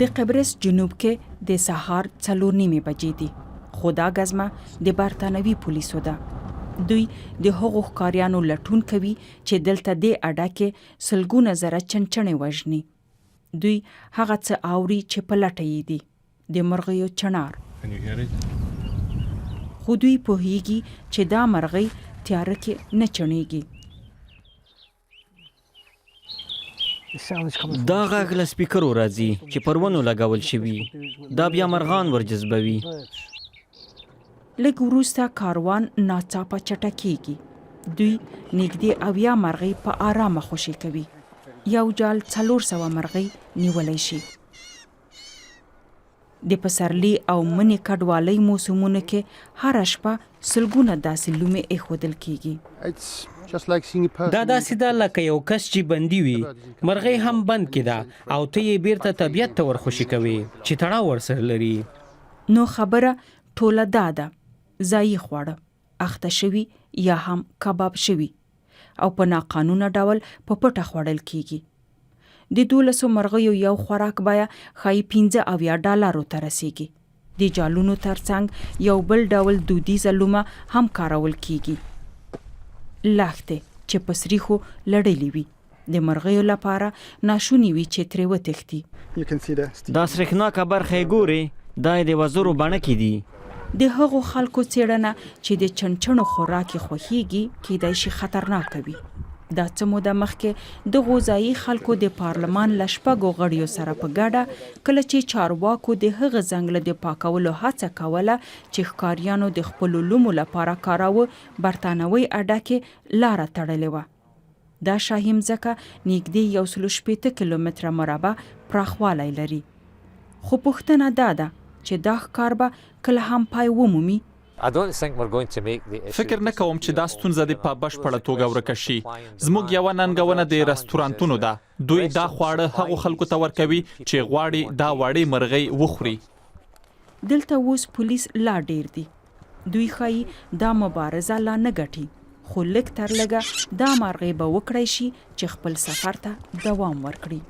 د قبرس جنوب کې د سهار 4:30 بجې دي، خو دا ګزمه د برتانوي پولیسو ده. دوی د هغو ښکاریانو لټون کوي چې دلته د اډه کې سلګونه زره چنچڼې وژني. دوی هغه څه اوري چې په لټه یې دي، د مرغیو چنار. خو دوی پوهیږي چې دا مرغۍ تیاره کې نه چڼېږي. دا غږ له سپیکرو راځي چې پر ونو لګول شوي. دا بیا مرغان ورجذبوي. لږ وروسته کاروان ناڅاپه چټکېږي. دوی نږدې 80 مرغۍ په آرامه خوشي کوي. یو جال 400 مرغۍ نیولی شي. د پسرلي او مني کډوالۍ موسمونو کې هره شپه سلګونه داسې لومې ایښودل کېږي. دا داسې ده لکه یو کس چې بندي وي. مرغۍ هم بند کې ده او ته یې بیرته طبیعت ته ورخوشي کوي چې تړاو ورسره لري. نو خبره ټوله دا ده، ځایي خواړه اخته شوي یا هم کباب شوي او په ناقانونه ډول په پټه خوړل کېږي. د 12 مرغیو یو خوراک بیا ښایي $15 ته رسیږي. د جالونو ترڅنګ یو بل ډول دودیزه لومه هم کارول کېږي، لښتې چې په سریښو لړلې وي. د مرغیو لپاره ناشوني وي چې ترې وتښتي. دا سرېښناکه برخه یې ګورې، دا یې د وزرو بڼه کې دي. د هغو خلکو څېړنه چې د چنچڼو خوراک یې خوښیږي کیدای شي خطرناکه وي. دا څه موده مخکې د غذایي خلکو د پارلمان له 6 غړیو سره په ګډه کله چې چارواکو د هغه ځنګله د پاکولو هڅه کوله چې ښکاریانو د خپلو لومو لپاره کاراوه، برتانوي اډه کې لاره تړلې وه. دا شاهي مځکه نږدې 160 کیلومتره مربع پراخوالی لري. خو پوښتنه دا ده چې دا ښکار به کله هم پای ومومي. فکر نه کوم چې دا ستونزه دې په بشپړه توګه ورکه شي. زموږ یوه ننګونه د رستورانتونو ده. دوی دا خواړه هغو خلکو ته ورکوي چې غواړي دا وړې مرغۍ وخوري. دلته اوس پولیس لا ډیر دي. دوی ښایي دا مبارزه لا نه ګټي، خو لږ تر لږه دا مرغۍ به وکړی شي چې خپل سفر ته دوام ورکړي.